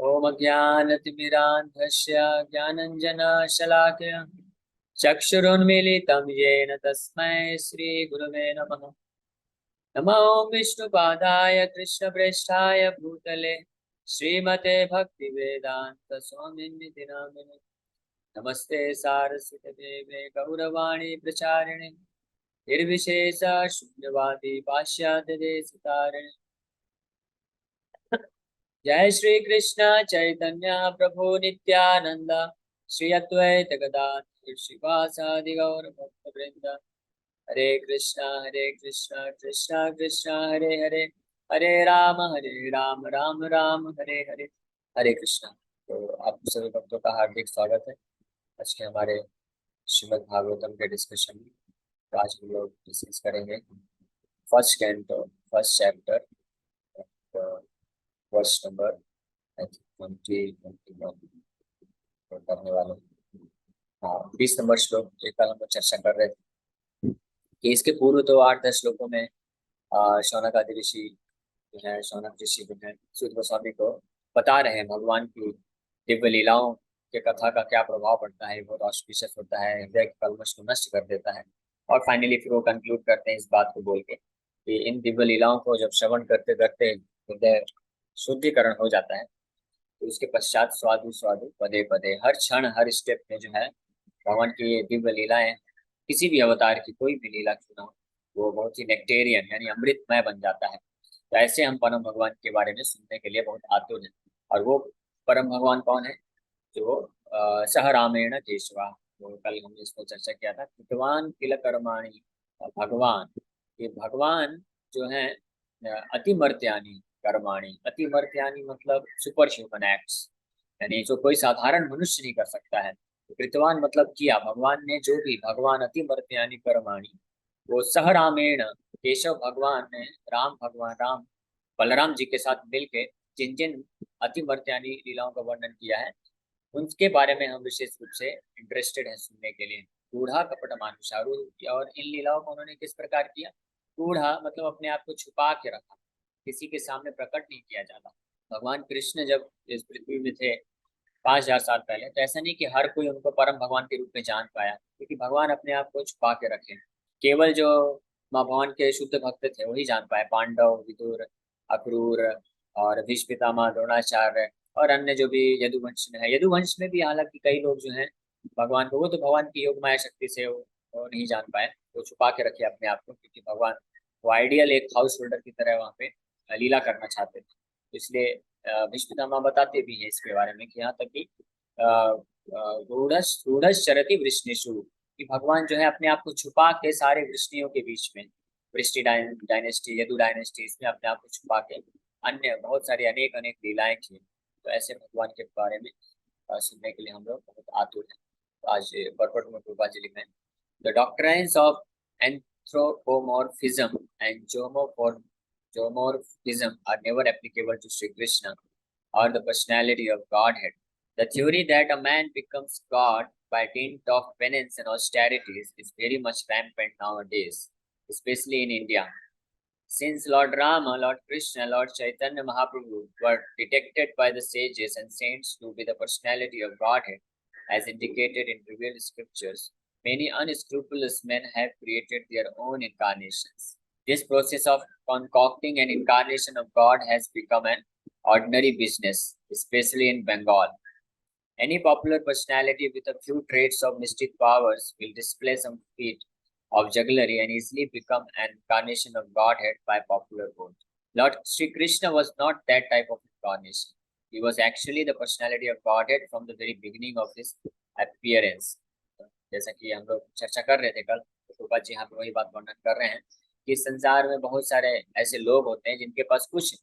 ओम ज्ञानतिमिरान्धस्य ज्ञानञ्जनशलाकया चक्षुरुन्मीलितं येन तस्मै श्रीगुरवे नमः। नमो विष्णुपादाय कृष्णप्रेष्ठाय भूतले श्रीमते भक्तिवेदान्तस्वामिनिति नामिने। नमस्ते सारस्वतीदेवे गौरवाणी प्रचारिणे निर्विशेष शून्यवादी पाश्चात्यदेशतारिणे। जय श्री कृष्ण चैतन्य प्रभु नित्यानंद श्री अद्वैत गदाधर श्रीवासादि गौर भक्त वृंद। हरे कृष्णा कृष्णा कृष्णा हरे हरे, हरे राम राम राम हरे हरे। हरे कृष्णा। तो आप सभी भक्तों का हार्दिक स्वागत है आज के हमारे श्रीमद् भागवतम के डिस्कशन में। तो आज हम लोग डिस्कस करेंगे फर्स्ट कैंटो, फर्स्ट चैप्टर, वर्ष नंबर 20 करने वाले। हाँ, 20 नंबर श्लोक ये कल हम लोग चर्चा कर रहे थे कि इसके पूर्व तो 8-10 श्लोकों में शौनक आदि ऋषि जो है, शौनक ऋषि जो है सूत गोस्वामी को बता रहे हैं भगवान की दिव्य लीलाओं के कथा का क्या प्रभाव पड़ता है, बहुत ऑस्पिशियस होता है, हृदय के कल्मश को नष्ट कर देता है। और फाइनली फिर वो कंक्लूड करते हैं इस बात को बोल के कि इन दिव्य लीलाओं को जब श्रवण करते करते हृदय शुद्धिकरण हो जाता है तो उसके पश्चात स्वादु स्वादु पदे पदे, हर क्षण हर स्टेप में जो है भगवान की ये दिव्य लीलाएं, किसी भी अवतार की कोई भी लीला क्यों ना हो, वो बहुत ही नेक्टेरियन यानी अमृतमय बन जाता है। तो ऐसे हम परम भगवान के बारे में सुनने के लिए बहुत आतुर हैं। और वो परम भगवान कौन है? जो सह रामेण केशवा। तो कल हमने इसको चर्चा किया था, कृतवान किल कर्माणि भगवान। ये भगवान जो है अतिमर्त्यानि कर्माणि, अतिमर्त्यानि मतलब सुपर ह्यूमन एक्ट्स, यानी जो कोई साधारण मनुष्य नहीं कर सकता है। तो कृतवान मतलब किया, भगवान ने जो भी, भगवान अतिमर्त्यानि कर्माणि, वो सह रामेण, केशव भगवान ने, राम भगवान राम बलराम जी के साथ मिलके जिन जिन अतिमर्त्यानि लीलाओं का वर्णन किया है उनके बारे में हम विशेष रूप से इंटरेस्टेड हैं सुनने के लिए। कूढ़ा कपट मानुषारु, और इन लीलाओं को उन्होंने किस प्रकार किया? कूढ़ा मतलब अपने आप को छुपा के रखा, किसी के सामने प्रकट नहीं किया जाता। भगवान कृष्ण जब इस पृथ्वी में थे 5,000 साल पहले, तो ऐसा नहीं कि हर कोई उनको परम भगवान के रूप में जान पाया, क्योंकि भगवान अपने आप को छुपा के रखे। केवल जो माँ भगवान के शुद्ध भक्त थे वही जान पाए, पांडव, विदुर, अक्रूर और भीष्म पितामह, द्रोणाचार्य और अन्य जो भी यदुवंश में है। यदुवंश में भी हालांकि कई लोग जो हैं भगवान को, वो तो भगवान की योग माया शक्ति से वो नहीं जान पाए, वो छुपा के रखे अपने आप को, क्योंकि भगवान वो आइडियल एक हाउस होल्डर की तरह वहाँ पे लीला करना चाहते थे। इसलिए भीष्म पितामह बताते भी हैं इसके बारे में कि यहाँ तक कि गूढ़स चरति वृष्णिषु, कि भगवान जो है अपने आप को छुपा के सारे वृष्णियों के बीच में, वृष्टि डायनेस्टी, यदु डायनेस्टी, इसमें अपने आप को छुपा के अन्य बहुत सारी अनेक अनेक लीलाएं की। तो ऐसे भगवान के बारे में सुनने के लिए हम लोग बहुत आतुर हैं। तो आज परपट में कृपा जी लिखे हैं, the doctrines of anthropomorphism and zoomorphism are never applicable to Sri Krishna or the personality of Godhead. The theory that a man becomes God by dint of penance and austerities is very much rampant nowadays, especially in India. Since Lord Rama, Lord Krishna, Lord Chaitanya Mahaprabhu were detected by the sages and saints to be the personality of Godhead, as indicated in revealed scriptures, many unscrupulous men have created their own incarnations. This process of concocting an incarnation of God has become an ordinary business, especially in Bengal. Any popular personality with a few traits of mystic powers will display some feat of jugglery and easily become an incarnation of Godhead by popular vote. Lord Sri Krishna was not that type of incarnation. He was actually the personality of Godhead from the very beginning of his appearance. जैसा कि हम लोग चर्चा कर रहे थे कल, तो कृपा जी यहाँ पे वही बात वर्णन कर रहे हैं कि संसार में बहुत सारे ऐसे लोग होते हैं जिनके पास कुछ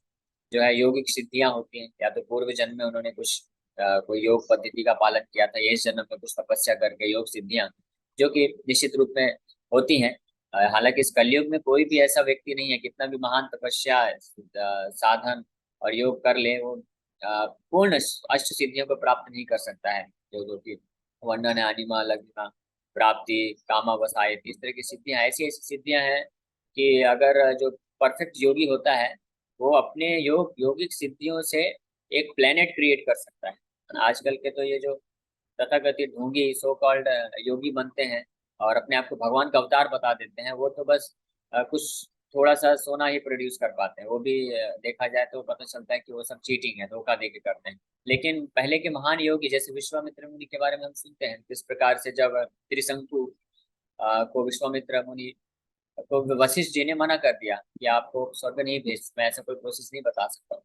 जो है योगिक सिद्धियां होती हैं, या तो पूर्व जन्म में उन्होंने कुछ कोई योग पद्धति का पालन किया था, ये इस जन्म में कुछ तपस्या करके योग सिद्धियां जो कि निश्चित रूप में होती हैं। हालांकि इस कलयुग में कोई भी ऐसा व्यक्ति नहीं है, कितना भी महान तपस्या साधन और योग कर ले, वो पूर्ण अष्ट सिद्धियों को प्राप्त नहीं कर सकता है। जो कि वर्णन है, अनिमा लग्ना प्राप्ति कामावसाय, इस तरह की सिद्धियां, ऐसी ऐसी सिद्धियां हैं कि अगर जो परफेक्ट योगी होता है वो अपने यौगिक सिद्धियों से एक प्लेनेट क्रिएट कर सकता है। आजकल के तो ये जो तथाकथित ढोंगी सो कॉल्ड योगी बनते हैं और अपने आप को भगवान का अवतार बता देते हैं, वो तो बस कुछ थोड़ा सा सोना ही प्रोड्यूस कर पाते हैं। वो भी देखा जाए तो पता चलता है कि वो सब चीटिंग है, धोखा दे के करते हैं। लेकिन पहले के महान योगी जैसे विश्वामित्र मुनि के बारे में हम सुनते हैं, किस प्रकार से जब त्रिशंकु को विश्वामित्र मुनि तो वशिष्ठ जी ने मना कर दिया कि आपको स्वर्ग नहीं भेज, मैं ऐसा कोई प्रोसेस नहीं बता सकता हूँ।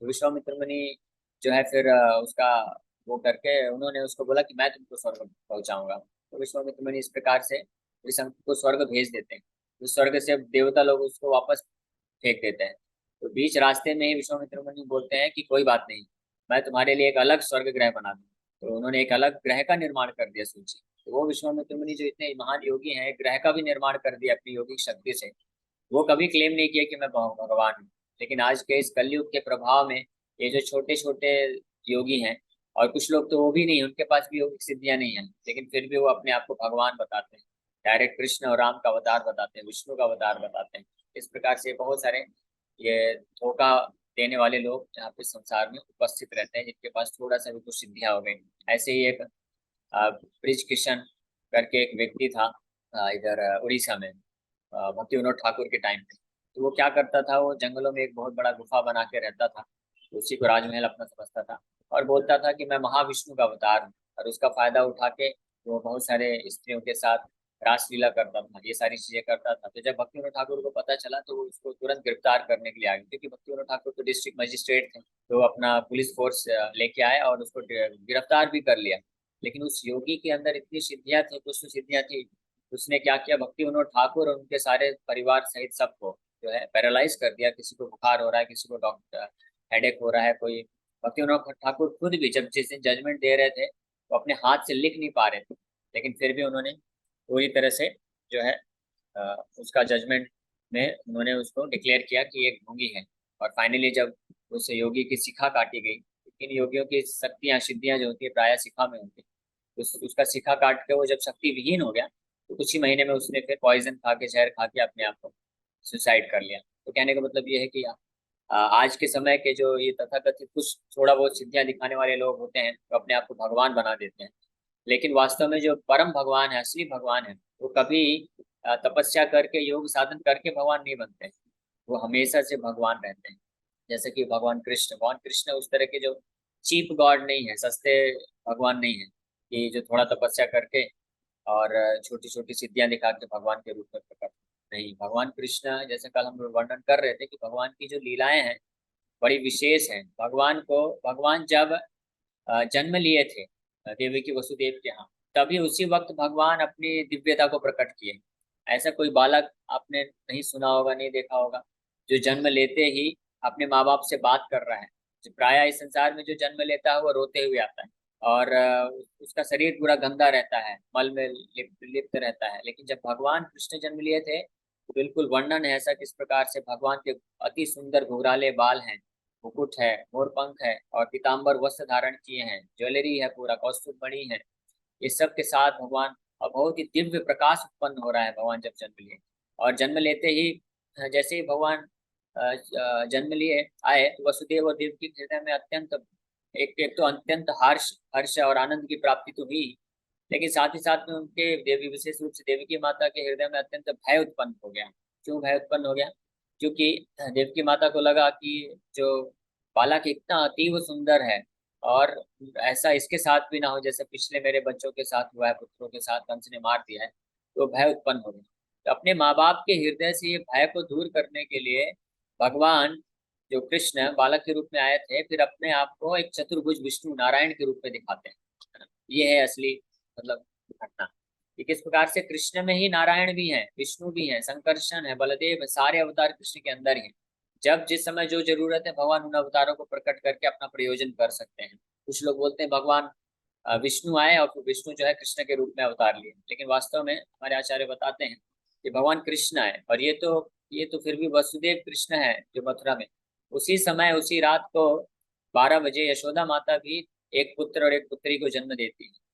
तो विश्वामित्र मुनि जो है फिर उसका वो करके उन्होंने उसको बोला कि मैं तुमको स्वर्ग पहुंचाऊंगा। तो विश्वामित्र मुनि इस प्रकार से त्रिशंकु को स्वर्ग भेज देते हैं। तो स्वर्ग से देवता लोग उसको वापस फेंक देते हैं। तो बीच रास्ते में ही विश्वामित्र मुनि बोलते हैं कि कोई बात नहीं, मैं तुम्हारे लिए एक अलग स्वर्ग ग्रह बना दूँ। तो उन्होंने एक अलग ग्रह का निर्माण कर दिया सूची। तो वो विश्वामित्र मुनि जो इतने महान योगी हैं, एक ग्रह का भी निर्माण कर दिया अपनी योगिक शक्ति से। वो कभी क्लेम नहीं किया कि मैं भगवान हूँ। लेकिन आज के इस कलयुग के प्रभाव में ये जो छोटे छोटे योगी हैं, और कुछ लोग तो वो भी नहीं, उनके पास भी योगिक सिद्धियां नहीं है, लेकिन फिर भी वो अपने आप को भगवान बताते हैं। डायरेक्ट कृष्ण और राम का अवतार बताते हैं, विष्णु का अवतार बताते हैं। इस प्रकार से बहुत सारे ये धोखा देने वाले लोग यहाँ पे संसार में उपस्थित रहते हैं, जिनके पास थोड़ा सा भी कुछ सिद्धियां हो गई। ऐसे ही एक ब्रिज किशन करके एक व्यक्ति था इधर उड़ीसा में, भक्ति विनोद ठाकुर के टाइम पे। तो वो क्या करता था, वो जंगलों में एक बहुत बड़ा गुफा बना के रहता था। तो उसी को राजमहल अपना समझता था और बोलता था कि मैं महाविष्णु का अवतार हूँ। और उसका फायदा उठा के वो बहुत सारे स्त्रियों के साथ रासलीला करता था, ये सारी चीजें करता था। तो जब भक्ति विनोद ठाकुर को पता चला तो वो उसको तुरंत गिरफ्तार करने के लिए आ गए, क्योंकि भक्ति विनोद ठाकुर तो डिस्ट्रिक्ट मजिस्ट्रेट थे। तो अपना पुलिस फोर्स लेके आए और उसको गिरफ्तार भी कर लिया। लेकिन उस योगी के अंदर इतनी सिद्धियां थी, कुछ तो सिद्धियां थी। उसने क्या किया, भक्ति विनोद ठाकुर और उनके सारे परिवार सहित सबको जो है पैरालाइज कर दिया। किसी को बुखार हो रहा है, किसी को डॉक्टर हेडेक हो रहा है, कोई भक्ति विनोद ठाकुर खुद भी जब जिस दिन जजमेंट दे रहे थे तो अपने हाथ से लिख नहीं पा रहे थे। लेकिन फिर भी उन्होंने पूरी तरह से जो है उसका जजमेंट में उन्होंने उसको डिक्लेयर किया कि एक ढोंगी है। और फाइनली जब उस योगी की शिखा काटी गई, इन योगियों की शक्तियां सिद्धियां जो होती है प्रायः शिखा में होती है, उसका शिखा काट के वो जब शक्ति विहीन हो गया तो कुछ ही महीने में उसने फिर पॉइजन खा के, जहर खा के अपने आप को सुसाइड कर लिया। तो कहने का मतलब ये है कि आज के समय के जो ये तथाकथित कुछ थोड़ा बहुत सिद्धियां दिखाने वाले लोग होते हैं, तो अपने आप को भगवान बना देते हैं। लेकिन वास्तव में जो परम भगवान है, असली भगवान है, वो कभी तपस्या करके, योग साधन करके भगवान नहीं बनते हैं। वो हमेशा से भगवान रहते हैं। जैसे कि भगवान कृष्ण उस तरह के जो चीप गॉड नहीं है, सस्ते भगवान नहीं है कि जो थोड़ा तपस्या करके और छोटी छोटी सिद्धियां दिखा के भगवान के रूप में प्रकट। नहीं, भगवान कृष्ण जैसे कल हम वर्णन कर रहे थे कि भगवान की जो लीलाएं हैं बड़ी विशेष हैं। भगवान जब जन्म लिए थे देवी की वसुदेव के यहाँ, तभी उसी वक्त भगवान अपनी दिव्यता को प्रकट किए। ऐसा कोई बालक आपने नहीं सुना होगा, नहीं देखा होगा, जो जन्म लेते ही अपने माँ बाप से बात कर रहा है। जो प्रायः इस संसार में जो जन्म लेता है वो रोते हुए आता है और उसका शरीर पूरा गंदा रहता है, मल में लिप्त रहता है। लेकिन जब भगवान कृष्ण जन्म लिए थे तो बिल्कुल वर्णन है ऐसा किस प्रकार से भगवान के अति सुंदर घुंघराले बाल हैं, मुकुट है, मोर पंख है और पीताम्बर वस्त्र धारण किए हैं, ज्वेलरी है, पूरा कौस्तुभ मणि है। ये सब के साथ भगवान और बहुत ही दिव्य प्रकाश उत्पन्न हो रहा है भगवान जब जन्म लिए। और जन्म लेते ही जैसे ही भगवान जन्म लिए आए तो वसुदेव और देवकी के हृदय में अत्यंत एक एक तो अत्यंत हर्ष हर्ष और आनंद की प्राप्ति तो हुई। लेकिन साथ ही साथ में उनके देवी, विशेष रूप से देवकी माता के हृदय में अत्यंत भय उत्पन्न हो गया। क्यों भय उत्पन्न हो गया? क्योंकि देवकी माता को लगा कि जो बालक इतना अतीव सुंदर है और ऐसा इसके साथ भी ना हो जैसे पिछले मेरे बच्चों के साथ हुआ है, पुत्रों के साथ कंस ने मार दिया है। तो भय उत्पन्न हो गया। तो अपने माँ बाप के हृदय से ये भय को दूर करने के लिए भगवान जो कृष्ण बालक के रूप में आए थे, फिर अपने आप को एक चतुर्भुज विष्णु नारायण के रूप में दिखाते हैं। ये है असली मतलब घटना कि किस प्रकार से कृष्ण में ही नारायण भी हैं, विष्णु भी हैं, संकर्षण है, बलदेव है, सारे अवतार कृष्ण के अंदर ही हैं। जब जिस समय जो जरूरत है भगवान उन अवतारों को प्रकट करके अपना प्रयोजन कर सकते हैं। कुछ लोग बोलते हैं भगवान विष्णु आए और फिर विष्णु जो है कृष्ण के रूप में अवतार लिए, लेकिन वास्तव में हमारे आचार्य बताते हैं कि भगवान कृष्ण आए। और ये तो फिर भी वसुदेव कृष्ण है जो मथुरा में उसी समय उसी रात को 12 बजे यशोदा माता भी एक पुत्र और एक पुत्री को जन्म देती है।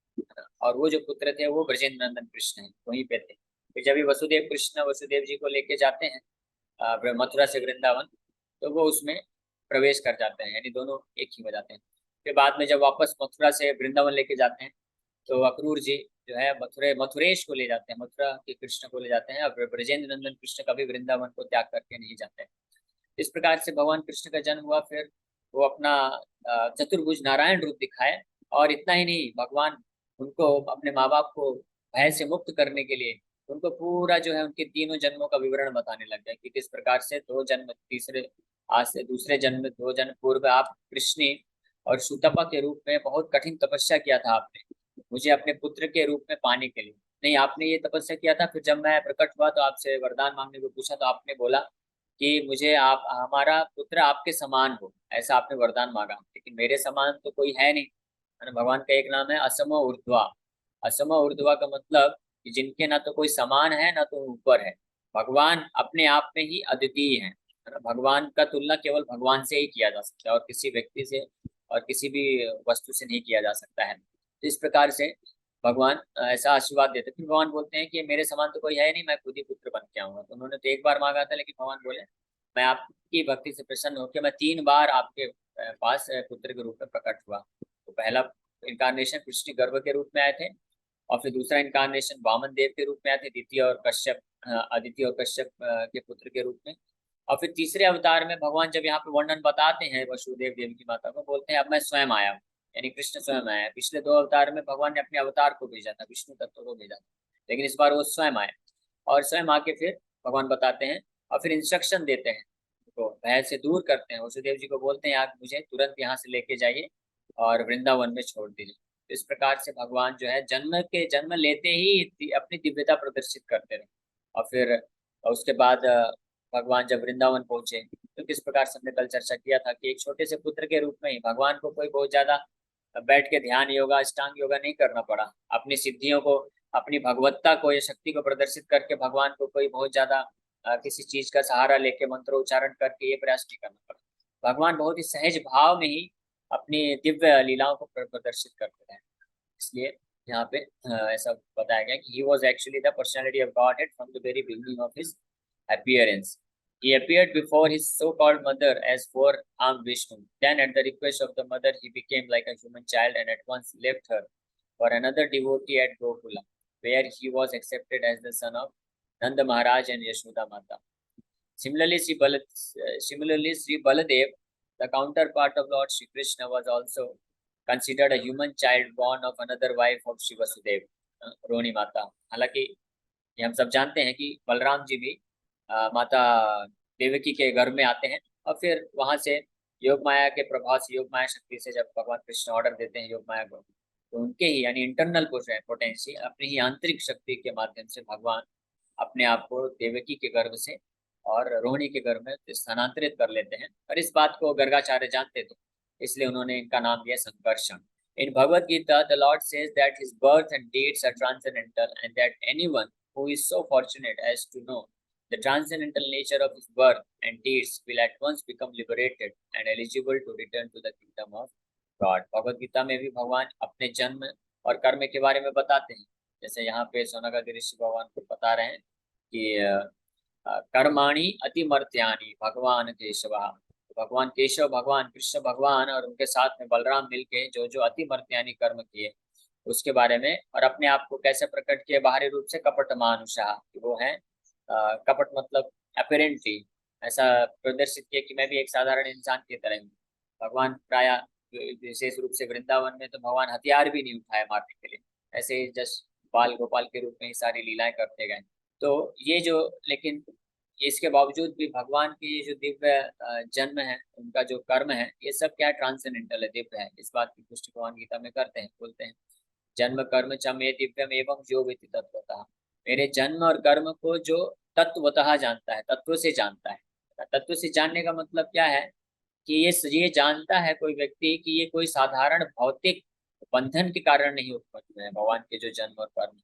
और वो जो पुत्र थे वो ब्रजेंद्र नंदन कृष्ण है, वहीं पे थे। फिर जब भी वसुदेव कृष्ण वसुदेव जी को लेके जाते हैं मथुरा से वृंदावन, तो वो उसमें प्रवेश कर जाते हैं, यानी दोनों एक ही हो जाते हैं। फिर बाद में जब वापस मथुरा से वृंदावन लेके जाते हैं तो अक्रूर जी जो है मथुरेश को ले जाते हैं, मथुरा के कृष्ण को ले जाते हैं। और ब्रजेंद्र नंदन कृष्ण कभी वृंदावन को त्याग करके नहीं जाते हैं। इस प्रकार से भगवान कृष्ण का जन्म हुआ। फिर वो अपना चतुर्भुज नारायण रूप दिखाए। और इतना ही नहीं, भगवान उनको अपने माँ बाप को भय से मुक्त करने के लिए उनको पूरा जो है उनके तीनों जन्मों का विवरण बताने लग गए कि किस प्रकार से दो जन्म तीसरे आज से दूसरे जन्म 2 जन्म पूर्व आप कृष्ण और सुतपा के रूप में बहुत कठिन तपस्या किया था आपने, मुझे अपने पुत्र के रूप में पाने के लिए। नहीं, आपने ये तपस्या किया था। फिर जब मैं प्रकट हुआ तो आपसे वरदान मांगने को पूछा तो आपने बोला कि मुझे आप हमारा पुत्र आपके समान हो, ऐसा आपने वरदान मांगा। लेकिन मेरे समान तो कोई है नहीं। है ना? भगवान का एक नाम है असम ऊर्ध्वा। असम ऊर्ध्वा का मतलब कि जिनके ना तो कोई समान है ना तो ऊपर है। भगवान अपने आप में ही अद्वितीय है ना? भगवान का तुलना केवल भगवान से ही किया जा सकता है और किसी व्यक्ति से और किसी भी वस्तु से नहीं किया जा सकता है। तो इस प्रकार से भगवान ऐसा आशीर्वाद देते। फिर भगवान बोलते हैं कि मेरे समान तो कोई है नहीं, मैं खुद ही पुत्र बन के आऊंगा। तो उन्होंने तो एक बार मांगा था, लेकिन भगवान बोले मैं आपकी भक्ति से प्रसन्न होकर मैं 3 बार आपके पास पुत्र के रूप में प्रकट हुआ। तो पहला इनकारनेशन कृष्ण गर्भ के रूप में आए थे, और फिर दूसरा इनकारनेशन वामन देव के रूप में आए थे, द्वितीय और कश्यप अदिति और कश्यप के पुत्र के रूप में। और फिर तीसरे अवतार में भगवान जब यहाँ पे वर्णन बताते हैं वसुदेव देवी की माता को, बोलते हैं अब मैं स्वयं आया हूँ, यानी कृष्ण स्वयं आया है। पिछले 2 अवतार में भगवान ने अपने अवतार को भेजा था, विष्णु तत्व को भेजा था, लेकिन इस बार वो स्वयं आए और स्वयं आके फिर भगवान बताते हैं और फिर इंस्ट्रक्शन देते हैं, तो भय से दूर करते हैं। वसुदेव जी को बोलते हैं आप मुझे तुरंत यहाँ से लेके जाइए और वृंदावन में छोड़ दीजिए। तो इस प्रकार से भगवान जो है जन्म लेते ही अपनी दिव्यता प्रदर्शित करते रहे। और फिर उसके बाद भगवान जब वृंदावन पहुंचे तो किस प्रकार से हमने कल चर्चा किया था कि एक छोटे से पुत्र के रूप में ही भगवान को कोई बहुत ज्यादा बैठ के ध्यान योगा अष्टांग योगा नहीं करना पड़ा। अपनी सिद्धियों को अपनी भगवत्ता को या शक्ति को प्रदर्शित करके भगवान को कोई बहुत ज्यादा किसी चीज का सहारा लेके मंत्रोच्चारण करके ये प्रयास नहीं करना पड़ा। भगवान बहुत ही सहज भाव में ही अपनी दिव्य लीलाओं को प्रदर्शित करते हैं। इसलिए यहाँ पे ऐसा बताया गया कि he was actually the personality of Godhead from the very beginning of his appearance. He appeared before his so-called mother as four-armed Vishnu. Then, at the request of the mother, he became like a human child and at once left her for another devotee at Gokula, where he was accepted as the son of Nanda Maharaj and Yashoda Mata. Similarly, Sri Baladev, the counterpart of Lord Shri Krishna, was also considered a human child born of another wife of Shri Vasudev, Rohini माता। हालांकि ये हम सब जानते हैं कि बलराम जी भी माता देवकी के गर्भ में आते हैं और फिर वहां से योग माया के प्रभाव से, योग माया शक्ति से जब भगवान कृष्ण ऑर्डर देते हैं योग माया को, तो उनके ही यानी इंटरनल पोटेंशियल अपनी ही आंतरिक शक्ति के माध्यम से भगवान अपने आप को देवकी के गर्भ से और रोहिणी के गर्भ में स्थानांतरित कर लेते हैं। और इस बात को गर्गाचार्य जानते थे, इसलिए उन्होंने इनका नाम दिया Sankarshan. In Bhagavad Gita, the Lord says that his birth and deeds are transcendental, and that anyone who is so fortunate as to know the transcendental nature of his birth and deeds will at once become liberated and eligible to return to the kingdom of God. Bhagavad Gita में भी भगवान अपने जन्म और कर्म के बारे में बताते हैं। जैसे यहाँ पे शौनकादि ऋषि भगवान को बता रहे हैं कि कर्माणि अतिमर्त्यानि भगवान केशव। भगवान केशव, भगवान कृष्ण भगवान और उनके साथ में बलराम मिलके जो जो अतिमर्त्यानि कर्म किए उसके बारे में, और अपने आप को कैसे प्रकट किए बाहरी रूप से कपट मानुषा, वो है कपट मतलब अपेरेंटली ऐसा प्रदर्शित किया कि मैं भी एक साधारण इंसान की तरह हूँ। भगवान प्राय विशेष रूप से वृंदावन में तो भगवान हथियार भी नहीं उठाए मारने के लिए, ऐसे ही जस्ट बाल गोपाल के रूप में ही सारी लीलाएं करते गए। तो ये जो, लेकिन इसके बावजूद भी भगवान के ये जो दिव्य जन्म है, उनका जो कर्म है, ये सब क्या ट्रांसेंडेंटल है, दिव्य है। इस बात की पुष्टि भगवान गीता में करते हैं, बोलते हैं जन्म कर्म च मे दिव्यम एवं जो विति तत्वतः। मेरे जन्म और कर्म को जो तत्वतः जानता है, तत्व से जानता है। तत्व से जानने का मतलब क्या है कि ये जानता है कोई व्यक्ति कि ये कोई साधारण भौतिक बंधन के कारण नहीं उत्पन्न हुए हैं, भगवान के जो जन्म और कर्म।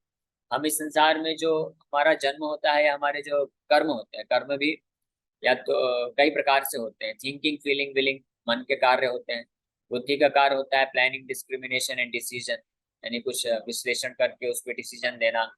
हम इस संसार में जो हमारा जन्म होता है या हमारे जो कर्म होते हैं, कर्म भी या तो कई प्रकार से होते हैं। थिंकिंग, फीलिंग, विलिंग मन के कार्य होते हैं। बुद्धि का कार्य होता है प्लानिंग, डिस्क्रिमिनेशन एंड डिसीजन, यानी कुछ विश्लेषण करके उस पर डिसीजन देना,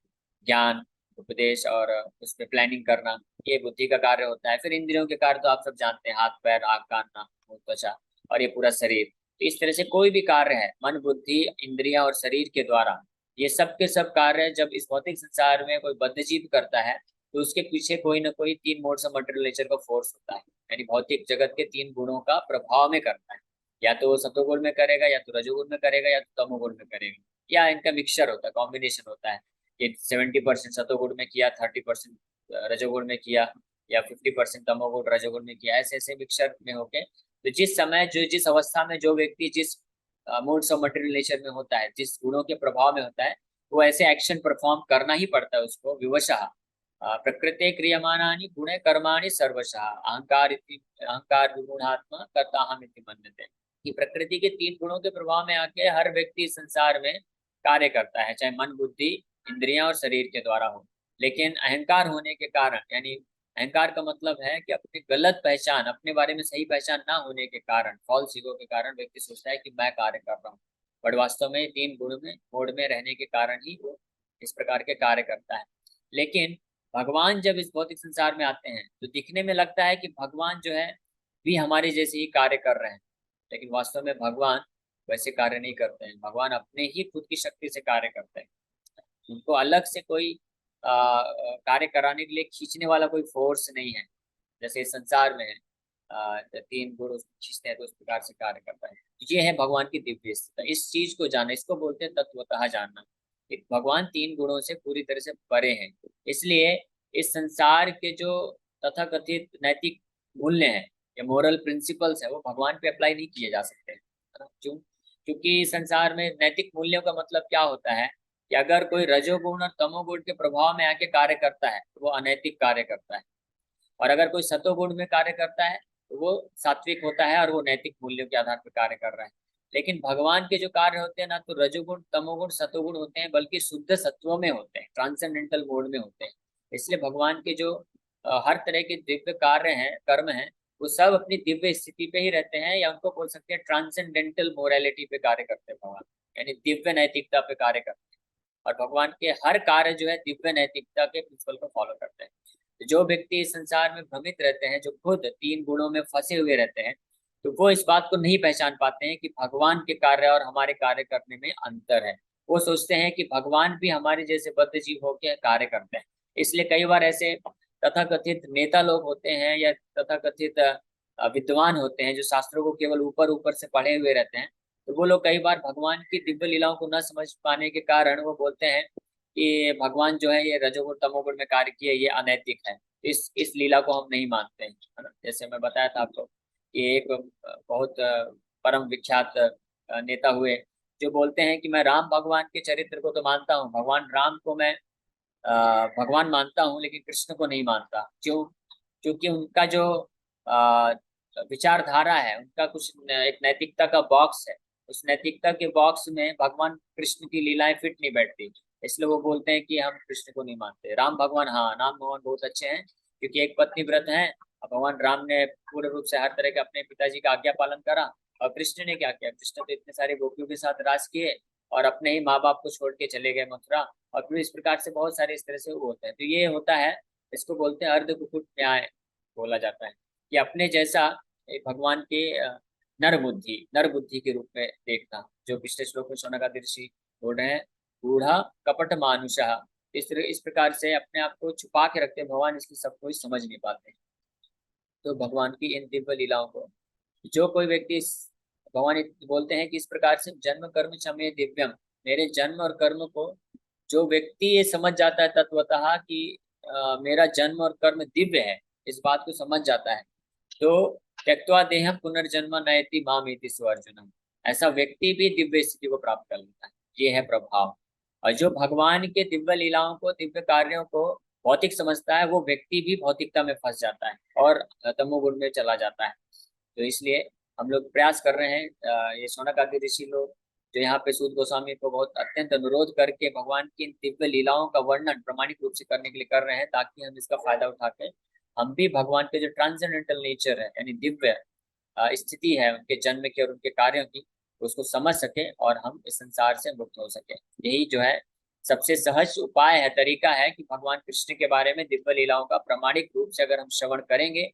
ज्ञान, उपदेश और उस पर प्लानिंग करना, ये बुद्धि का कार्य होता है। फिर इंद्रियों के कार्य तो आप सब जानते हैं, हाथ पैर आँख कान नाक मुंह, त्वचा और ये पूरा शरीर। तो इस तरह से कोई भी कार्य है मन, बुद्धि, इंद्रियां और शरीर के द्वारा, ये सब के सब कार्य जब इस भौतिक संसार में कोई बद्धजीव करता है तो उसके पीछे कोई ना कोई तीन मोड्स ऑफ मटेरियल नेचर का फोर्स होता है, यानी भौतिक जगत के तीन गुणों का प्रभाव में करता है। या तो वो सतोगुण में करेगा, या तो रजोगुण में करेगा, या तो तमोगुण में करेगा, या इनका मिक्सचर होता है, कॉम्बिनेशन होता है। ये 70% सतोगुण में किया, 30% रजोगुण में किया, या 50% तमोगुण रजोगुण में किया, ऐसे ऐसे मिक्सचर में होके तो जिस समय जो जिस अवस्था में जो व्यक्ति जिस मोड्स ऑफ मटेरियल नेचर में होता है, जिस गुणों के प्रभाव में होता है, वो ऐसे एक्शन परफॉर्म करना ही पड़ता है उसको। विवशः प्रकृते क्रियमाणानि गुणे कर्माणि सर्वशः अहंकार विगुणात्मा कर्ताहम इति मन्यते। कि प्रकृति के तीन गुणों के प्रभाव में आके हर व्यक्ति इस संसार में कार्य करता है, चाहे मन, बुद्धि, इंद्रियां और शरीर के द्वारा हो। लेकिन अहंकार होने के कारण, यानी अहंकार का मतलब है कि अपनी गलत पहचान, अपने बारे में सही पहचान ना होने के कारण, फॉल्स ईगो के कारण व्यक्ति सोचता है कि मैं कार्य कर रहा हूँ, बट वास्तव में तीन गुण में मोड में रहने के कारण ही वो इस प्रकार के कार्य करता है। लेकिन भगवान जब इस भौतिक संसार में आते हैं तो दिखने में लगता है कि भगवान जो है भी हमारे जैसे ही कार्य कर रहे हैं, लेकिन वास्तव में भगवान वैसे कार्य नहीं करते हैं। भगवान अपने ही खुद की शक्ति से कार्य करते हैं। उनको अलग से कोई कार्य कराने के लिए खींचने वाला कोई फोर्स नहीं है, जैसे इस संसार में है तीन गुण उसको खींचते हैं तो उस प्रकार से कार्य करता है। ये है भगवान की दिव्य स्थिति। इस चीज को जानना, इसको बोलते हैं तत्वतः जानना। भगवान तीन गुणों से पूरी तरह से परे हैं। इसलिए इस संसार के जो तथाकथित नैतिक मूल्य हैं या मोरल प्रिंसिपल्स है, वो भगवान पे अप्लाई नहीं किए जा सकते, है ना? क्यों? क्योंकि संसार में नैतिक मूल्यों का मतलब क्या होता है कि अगर कोई रजोगुण और तमोगुण के प्रभाव में आके कार्य करता है तो वो अनैतिक कार्य करता है, और अगर कोई सतोगुण में कार्य करता है तो वो सात्विक होता है और वो नैतिक मूल्यों के आधार पर कार्य कर रहा है। लेकिन भगवान के जो कार्य होते हैं ना तो रजोगुण, तमोगुण, सतोगुण होते हैं, बल्कि शुद्ध सत्वों में होते हैं, ट्रांसेंडेंटल मोड में होते हैं। इसलिए भगवान के जो हर तरह के दिव्य कार्य हैं, कर्म हैं, वो सब अपनी दिव्य स्थिति पे ही रहते हैं, या उनको बोल सकते हैं ट्रांसेंडेंटल मोरालिटी पे कार्य करते हैं भगवान, यानी दिव्य नैतिकता पे कार्य करते हैं। और भगवान के हर कार्य जो है दिव्य नैतिकता के प्रिंसिपल को फॉलो करते हैं। जो व्यक्ति इस संसार में भ्रमित रहते हैं, जो खुद तीन गुणों में फंसे हुए रहते हैं, तो वो इस बात को नहीं पहचान पाते हैं कि भगवान के कार्य और हमारे कार्य करने में अंतर है। वो सोचते हैं कि भगवान भी हमारे जैसे बद्ध जीव होकर कार्य करते हैं। इसलिए कई बार ऐसे तथाकथित नेता लोग होते हैं या तथाकथित विद्वान होते हैं जो शास्त्रों को केवल ऊपर ऊपर से पढ़े हुए रहते हैं, तो वो लोग कई बार भगवान की दिव्य लीलाओं को न समझ पाने के कारण वो बोलते हैं कि भगवान जो है ये रजोगुण तमोगुण में कार्य किए, ये अनैतिक है, इस लीला को हम नहीं मानते हैं, है ना? जैसे मैं बताया था आपको, ये एक बहुत परम विख्यात नेता हुए जो बोलते हैं कि मैं राम भगवान के चरित्र को तो मानता हूँ, भगवान राम को मैं भगवान मानता हूँ, लेकिन कृष्ण को नहीं मानता। क्यों? क्योंकि उनका जो अ, विचारधारा है, उनका कुछ एक नैतिकता का बॉक्स है, उस नैतिकता के बॉक्स में भगवान कृष्ण की लीलाएं फिट नहीं बैठती, इसलिए वो बोलते हैं कि हम कृष्ण को नहीं मानते। राम भगवान, हाँ, राम भगवान बहुत अच्छे हैं क्योंकि एक पत्नी व्रत है, और भगवान राम ने पूर्ण रूप से हर तरह के अपने पिताजी का आज्ञा पालन करा। और कृष्ण ने क्या किया? कृष्ण तो इतने सारे गोपियों के साथ राज किए और अपने ही माँ बाप को छोड़ के चले गए मथुरा, और फिर इस प्रकार से बहुत सारे इस तरह से वो होते हैं। तो ये होता है, इसको बोलते हैं अर्ध कुकुट न्याय बोला जाता है, कि अपने जैसा एक भगवान के नर बुद्धि के रूप में देखना, जो पिछले श्लोक में शौनकादि ऋषि बोल रहे हैं, बूढ़ा कपट मानुषः। इस प्रकार से अपने आप को छुपा के रखते हैं भगवान, इसकी सब कोई समझ नहीं पाते। तो भगवान की इन दिव्य लीलाओं को जो कोई व्यक्ति भगवान बोलते हैं कि इस प्रकार से जन्म कर्म क्षमे दिव्यम, मेरे जन्म और कर्म को जो व्यक्ति ये समझ जाता है तत्वतः कि मेरा जन्म और कर्म दिव्य है, इस बात को समझ जाता है, तो त्यक्त्वा देहम पुनर्जन्म नयति मामेति सो अर्जुनम, ऐसा व्यक्ति भी दिव्य स्थिति को प्राप्त कर लेता है। ये है प्रभाव। और जो भगवान के दिव्य लीलाओं को, दिव्य कार्यों को भौतिक समझता है, वो व्यक्ति भी भौतिकता में फंस जाता है और तमोगुण में चला जाता है। तो इसलिए हम लोग प्रयास कर रहे हैं, ये शौनकादि ऋषि लोग जो यहाँ पे सूत गोस्वामी को बहुत अत्यंत अनुरोध करके भगवान की इन दिव्य लीलाओं का वर्णन प्रामाणिक रूप से करने के लिए कर रहे हैं, ताकि हम इसका फायदा उठा के हम भी भगवान के जो ट्रांसेंडेंटल नेचर है, यानी दिव्य स्थिति है उनके जन्म की और उनके कार्यों की, उसको समझ सके और हम इस संसार से मुक्त हो सके। यही जो है सबसे सहज उपाय है, तरीका है कि भगवान कृष्ण के बारे में दिव्य लीलाओं का प्रामाणिक रूप से अगर हम श्रवण करेंगे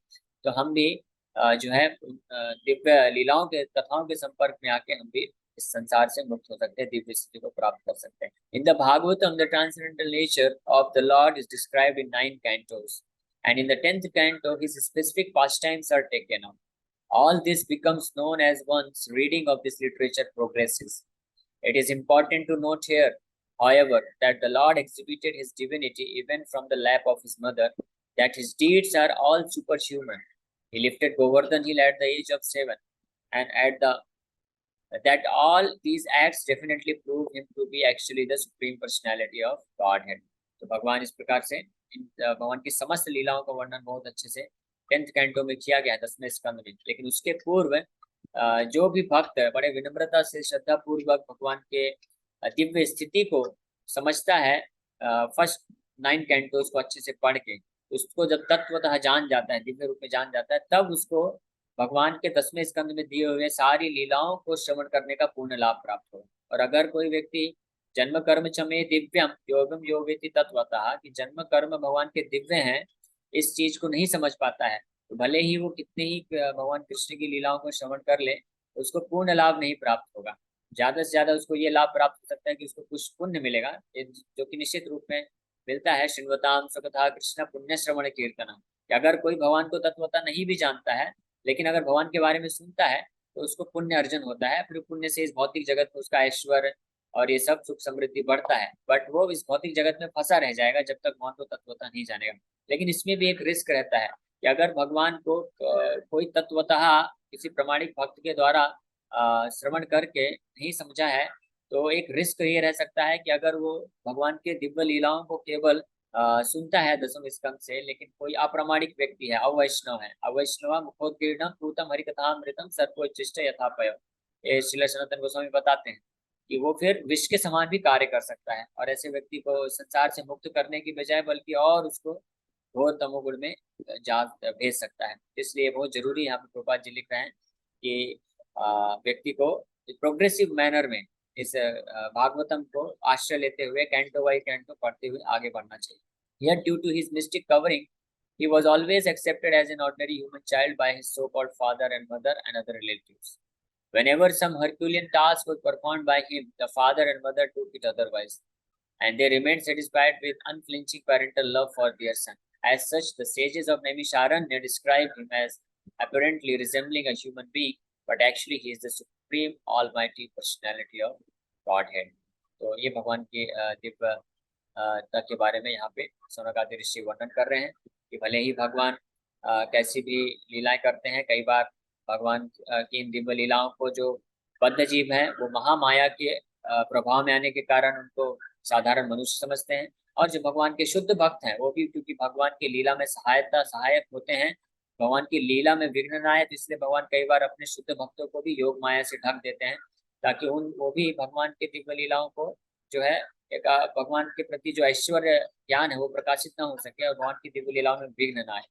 तो हम भी जो है दिव्य लीलाओं के कथाओं के संपर्क में आके हम भी इस संसार से मुक्त हो सकते हैं, दिव्य स्थिति को प्राप्त कर सकते हैं। In the Bhagavatam the transcendental nature of the Lord is described in 9 cantos, and in the 10th canto his specific pastimes are taken up. All this becomes known as once reading of this literature progresses. It is important to note here, however, that the Lord exhibited his divinity even from the lap of his mother, that his deeds are all superhuman. He lifted Govardhan Hill at the age of 7, and at the that all these acts definitely prove him to be actually the supreme personality of Godhead. तो भगवान इस प्रकार से भगवान की समस्त लीलाओं का वर्णन बहुत अच्छे से 10th कैंटो में किया गया है, 10वें स्कंद में। लेकिन उसके पूर्व जो भी भक्त बड़े विनम्रता से श्रद्धा पूर्वक भगवान के दिव्य स्थिति को समझता है, फर्स्ट 9 कैंटोस को अच्छे से पढ़ के उसको जब तत्वतः जान जाता है, दिव्य रूप में जान जाता है, तब उसको भगवान के 10वें स्कंद में दिए हुए सारी लीलाओं को श्रवण करने का पूर्ण लाभ प्राप्त हो। और अगर कोई व्यक्ति जन्म कर्म च में दिव्यम योगम योगेति तत्वतः, कि जन्म कर्म भगवान के दिव्य हैं, इस चीज को नहीं समझ पाता है, तो भले ही वो कितने ही भगवान कृष्ण की लीलाओं को श्रवण कर ले, उसको पूर्ण लाभ नहीं प्राप्त होगा। ज्यादा से ज्यादा उसको ये लाभ प्राप्त हो सकता है कि उसको कुछ पुण्य मिलेगा, जो कि निश्चित रूप में मिलता है। श्रृण्वताम सुकथा कृष्ण पुण्य श्रवण कीर्तनम। अगर कोई भगवान को तत्वता नहीं भी जानता है, लेकिन अगर भगवान के बारे में सुनता है, तो उसको पुण्य अर्जन होता है। फिर पुण्य से इस भौतिक जगत में उसका ऐश्वर्य और ये सब सुख समृद्धि बढ़ता है, बट वो इस भौतिक जगत में फंसा रह जाएगा जब तक भगवान को तत्वता नहीं जानेगा। लेकिन इसमें भी एक रिस्क रहता है कि अगर भगवान को कोई तत्वतः किसी प्रामाणिक भक्त के द्वारा श्रवण करके नहीं समझा है, तो एक रिस्क ये रह सकता है कि अगर वो भगवान के दिव्य लीलाओं को केवल सुनता है 10वें स्कंद से, लेकिन कोई अप्रामाणिक व्यक्ति है, अवैष्णव है, अवैष्णव मुखोत्कीर्णम पूतम हरिकथामृतम सर्वोच्चिष्ट यथापय, ये श्रील सनातन गोस्वामी बताते हैं कि वो फिर विष के समान भी कार्य कर सकता है, और ऐसे व्यक्ति को संसार से मुक्त करने की बजाय बल्कि और उसको घोर तमोगुण में जा भेज सकता है। इसलिए बहुत जरूरी यहाँ पे प्रभुपाद जी लिख रहे हैं कि व्यक्ति को प्रोग्रेसिव मैनर में इस भागवतम को आश्रय लेते हुए कैंटो बाई कैंटो पढ़ते हुए आगे बढ़ना चाहिए। Yet due to his mystic covering, he was always accepted as an ordinary human child by his so-called father and mother and other relatives. Whenever some Herculean task was performed by him, the father and mother took it otherwise, and they remained satisfied with unflinching parental love for their son. As such, the sages of Naimisharanya describe him as apparently resembling a human being, but actually he is the supreme almighty personality of Godhead. तो ये भगवान के दिव्य के बारे में यहाँ पे शौनकादि ऋषि वर्णन कर रहे हैं कि भले ही भगवान कैसी भी लीलाएं करते हैं, कई बार भगवान की इन दिव्य लीलाओं को जो बद्ध जीव है वो महामाया के प्रभाव में आने के कारण उनको साधारण मनुष्य समझते हैं, और जो भगवान के शुद्ध भक्त हैं वो भी क्योंकि भगवान की लीला में सहायक होते हैं, भगवान की लीला में विघ्न न आए, तो इसलिए भगवान कई बार अपने शुद्ध भक्तों को भी योग माया से ढक देते हैं, ताकि वो भी भगवान के दिव्य लीलाओं को जो है एक भगवान के प्रति जो ऐश्वर्य ज्ञान है वो प्रकाशित न हो सके और भगवान की दिव्य लीलाओं में विघ्न न आए।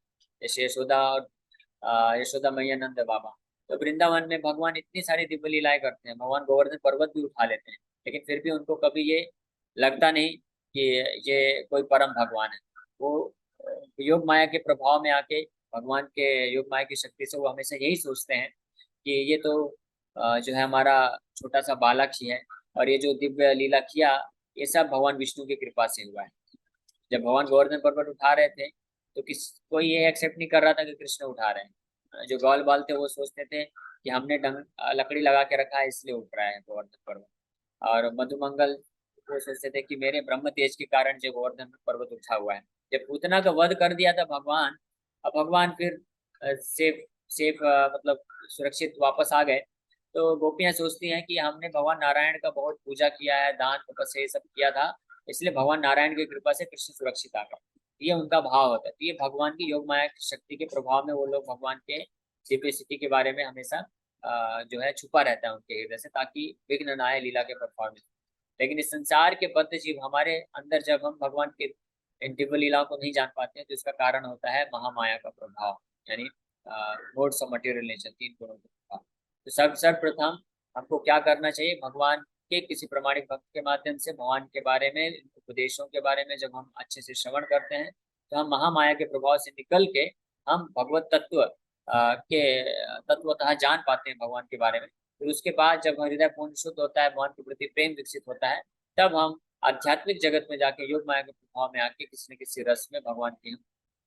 जैसे यशोदा और यशोदा मैया नंद बाबा, तो वृंदावन में भगवान इतनी सारी दिव्य लीलाएं करते हैं, भगवान गोवर्धन पर्वत भी उठा लेते हैं, लेकिन फिर भी उनको कभी ये लगता नहीं कि ये कोई परम भगवान है। वो योग माया के प्रभाव में आके भगवान के योग माया की शक्ति से वो हमेशा यही सोचते हैं कि ये तो जो है हमारा छोटा सा बालक ही है, और ये जो दिव्य लीला किया ये सब भगवान विष्णु की कृपा से हुआ है। जब भगवान गोवर्धन पर्वत उठा रहे थे तो कोई ये एक्सेप्ट नहीं कर रहा था कि कृष्ण उठा रहे हैं। जो गौल बाल थे वो सोचते थे कि हमने लकड़ी लगा के रखा है इसलिए उठ रहा है गोवर्धन पर्वत, और मधुमंगल वो सोचते थे कि मेरे ब्रह्म तेज के कारण जो गोवर्धन पर्वत उठा हुआ है। जब पूतना का वध कर दिया था भगवान, अब भगवान फिर सेफ मतलब सुरक्षित वापस आ गए, तो गोपियां सोचती हैं कि हमने भगवान नारायण का बहुत पूजा किया है, दान तपस्या ये सब किया था, इसलिए भगवान नारायण की कृपा से कृष्ण सुरक्षित आ गए। ये उनका भाव होता है। तो ये भगवान की योग माया की शक्ति के प्रभाव में वो लोग भगवान के दिव्य स्थिति के बारे में हमेशा जो है छुपा रहता है उनके हृदय से, ताकि विघ्न न आए लीला के परफॉर्मेंस। लेकिन इस संसार के बद्ध जीव हमारे अंदर जब हम भगवान के इन दिव्य लीलाओं को नहीं जान पाते हैं, तो इसका कारण होता है महामाया का प्रभाव, यानी मोड्स ऑफ मटेरियल नेचर, 3 गुणों का प्रभाव। तो सर्वप्रथम हमको क्या करना चाहिए, भगवान के किसी प्रमाणिक भक्त के माध्यम से भगवान के बारे में, उपदेशों के बारे में जब हम अच्छे से श्रवण करते हैं, तो हम महामाया के प्रभाव से निकल के हम भगवत तत्व के तत्वतः जान पाते हैं भगवान के बारे में। फिर उसके बाद जब हृदय पूर्ण शुद्ध होता है, भगवान के प्रति प्रेम विकसित होता है, तब हम आध्यात्मिक जगत में जाके योग माया के प्रभाव में आके किसी न किसी रस में भगवान की हम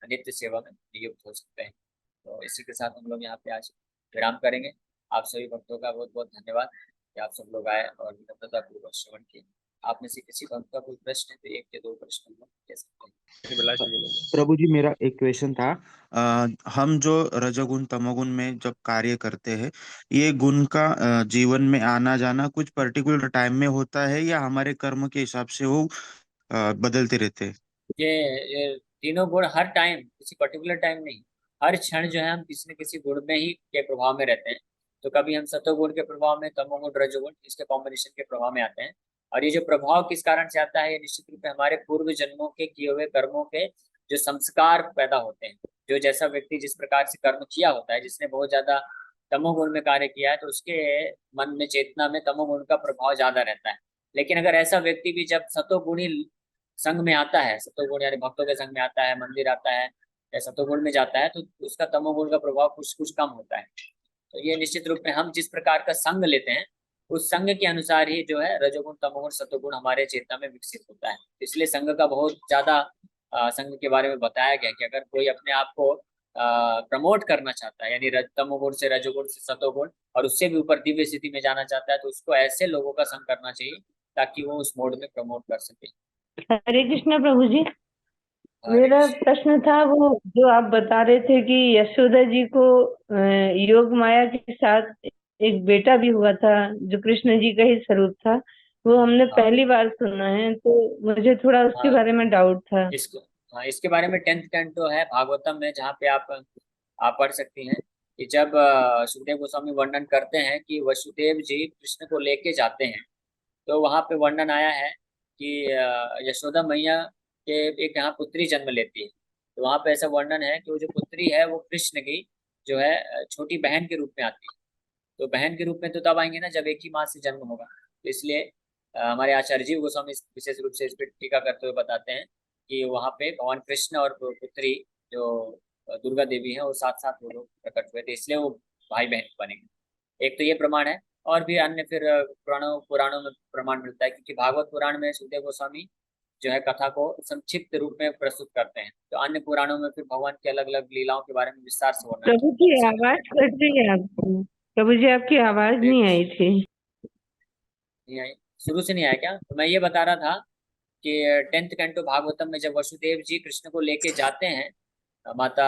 नित्य सेवा में नियुक्त हो सकते हैं। तो इसी के साथ हम लोग यहाँ पे आज विराम करेंगे। आप सभी भक्तों का बहुत बहुत धन्यवाद कि आप सब लोग आए और विनम्रता पूर्वक श्रवण किए। आप में से किसी भक्त का कोई प्रश्न है तो एक या दो प्रश्न हम लोग कह सकते हैं। प्रभु जी, मेरा एक क्वेश्चन था। हम जो रजोगुण तमोगुण में जब कार्य करते हैं, ये गुण का जीवन में आना जाना कुछ पर्टिकुलर टाइम में होता है या हमारे कर्म के हिसाब से वो बदलते रहते हैं? ये तीनों गुण हर टाइम, किसी पर्टिकुलर टाइम नहीं, हर क्षण जो है हम किसी न किसी गुण में ही के प्रभाव में रहते हैं। तो कभी हम सतोगुण के प्रभाव में, तमोगुण रजोगुण, इसके कॉम्बिनेशन के प्रभाव में आते हैं। और ये जो प्रभाव किस कारण से आता है, ये निश्चित रूप से हमारे पूर्व जन्मों के किए हुए कर्मों के जो संस्कार पैदा होते हैं। जो जैसा व्यक्ति जिस प्रकार से कर्म किया होता है, जिसने बहुत ज्यादा तमोगुण में कार्य किया है, तो उसके मन में, चेतना में तमोगुण का प्रभाव ज्यादा रहता है। लेकिन अगर ऐसा व्यक्ति भी जब सतोगुणी संघ में आता है, सतोगुण यानी भक्तों के संघ में आता है, मंदिर आता है या सतोगुण में जाता है, तो उसका तमोगुण का प्रभाव कुछ कुछ कम होता है। तो ये निश्चित रूप में हम जिस प्रकार का संघ लेते हैं, उस संघ के अनुसार ही जो है रजोगुण तमोगुण सतोगुण हमारे चेतना में विकसित होता है। इसलिए संघ का बहुत ज्यादा संघ के बारे में बताया गया कि अगर कोई अपने आप को प्रमोट करना चाहता है, यानी तमोगुण से रजोगुण से सतोगुण और उससे भी ऊपर दिव्य स्थिति में जाना चाहता है, तो उसको ऐसे लोगों का संग करना चाहिए ताकि वो उस मोड में प्रमोट कर सके। हरे कृष्णा प्रभु जी। हरे मेरा कृष्ण। प्रश्न था वो जो आप बता रहे थे कि यशोदा जी को योग माया के साथ एक बेटा भी हुआ था जो कृष्ण जी का ही स्वरूप था। वो हमने हाँ पहली बार सुना है, तो मुझे थोड़ा उसके हाँ, बारे में डाउट था। इसको, हाँ इसके बारे में 10th कैंटो है भागवतम में, जहाँ पे आप पढ़ सकती हैं कि जब सुखदेव गोस्वामी वर्णन करते हैं कि वसुदेव जी कृष्ण को लेके जाते हैं, तो वहां पे वर्णन आया है कि यशोदा मैया के एक यहाँ पुत्री जन्म लेती है। तो वहां पे ऐसा वर्णन है कि वो जो पुत्री है वो कृष्ण की जो है छोटी बहन के रूप में आती है। तो बहन के रूप में तो तब आएंगे ना जब एक ही माँ से जन्म होगा। तो इसलिए हमारे आचार्य जीव गोस्वामी विशेष रूप से इस पर टीका करते हुए बताते हैं कि वहां पे भगवान कृष्ण और पुत्री जो दुर्गा देवी है वो साथ साथ वो लोग प्रकट हुए थे, इसलिए वो भाई बहन बनेंगे। एक तो ये प्रमाण है। और भी अन्य फिर पुराणों पुराणों में प्रमाण मिलता है, क्योंकि भागवत पुराण में सुखदेव गोस्वामी जो है कथा को संक्षिप्त रूप में प्रस्तुत करते हैं। तो अन्य पुराणों में फिर भगवान की अलग अलग लीलाओं के बारे में विस्तार से वर्णन प्रभु किया जी है। आवाज कट रही है आपकी। प्रभु जी आपकी आवाज नहीं आई थी। नहीं आई? शुरू से नहीं आया क्या? तो मैं ये बता रहा था कि 10th कैंटो भागवतम में जब वसुदेव जी कृष्ण को लेके जाते हैं माता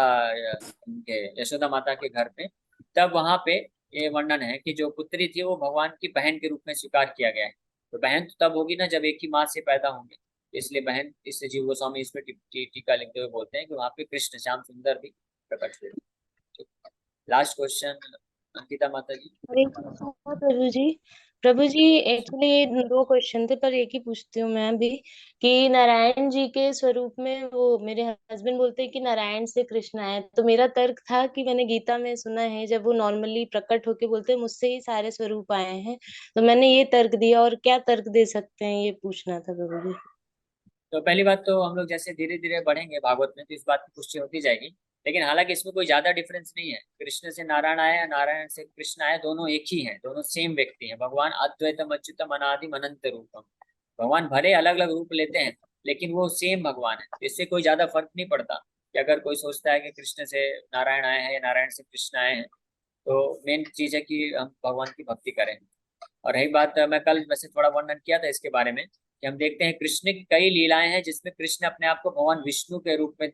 उनके यशोदा माता के घर पे, तब वहां पे ये वर्णन है कि जो पुत्री थी वो भगवान की बहन के रूप में स्वीकार किया गया है। तो बहन तो तब होगी ना जब एक ही माँ से पैदा होंगे। इसलिए बहन, इससे जीव गोस्वामी इस पे टीका लिखते हुए बोलते हैं कि वहां पे कृष्ण श्याम सुंदर भी प्रकट हुए। लास्ट क्वेश्चन अंकिता माता जी। हरे कृष्णा प्रभु जी। प्रभु जी, एक्चुअली दो क्वेश्चन थे पर एक ही पूछती हूँ मैं भी कि नारायण जी के स्वरूप में वो मेरे हस्बैंड बोलते हैं कि नारायण से कृष्ण आए। तो मेरा तर्क था कि मैंने गीता में सुना है जब वो नॉर्मली प्रकट होके बोलते हैं मुझसे ही सारे स्वरूप आए हैं, तो मैंने ये तर्क दिया। और क्या तर्क दे सकते हैं ये पूछना था प्रभु जी। तो पहली बात तो हम लोग जैसे धीरे धीरे बढ़ेंगे भागवत में तो इस बात की पुष्टि होती जाएगी। लेकिन हालांकि इसमें कोई ज्यादा डिफरेंस नहीं है, कृष्ण से नारायण आए या नारायण से कृष्ण आए, दोनों एक ही हैं, दोनों सेम व्यक्ति हैं। भगवान अद्वैतम अच्युतम अनादिम अनंत रूपम। भगवान भले अलग अलग रूप लेते हैं लेकिन वो सेम भगवान है। तो इससे कोई ज्यादा फर्क नहीं पड़ता कि अगर कोई सोचता है कि कृष्ण से नारायण आए हैं या नारायण से कृष्ण आए हैं। तो मेन चीज है कि हम भगवान की भक्ति करें। और रही बात, मैं कल वैसे थोड़ा वर्णन किया था इसके बारे में कि हम देखते हैं कृष्ण की कई लीलाएं हैं जिसमें कृष्ण अपने आप को भगवान विष्णु के रूप में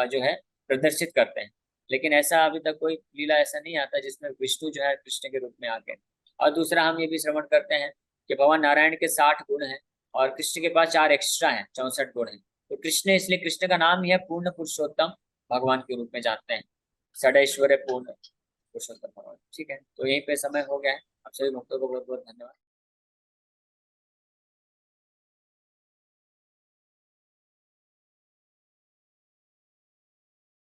जो है प्रदर्शित करते हैं। लेकिन ऐसा अभी तक कोई लीला ऐसा नहीं आता जिसमें विष्णु जो है कृष्ण के रूप में आके। और दूसरा हम ये भी श्रवण करते हैं कि भगवान नारायण के 60 गुण हैं और कृष्ण के पास 4 एक्स्ट्रा हैं, 64 गुण हैं। तो कृष्ण, इसलिए कृष्ण का नाम ही है पूर्ण पुरुषोत्तम भगवान के रूप में जानते हैं, षडैश्वर्य पूर्ण पुरुषोत्तम भगवान। ठीक है, तो यहीं पे समय हो गया है। आप सभी भक्तों को बहुत बहुत धन्यवाद।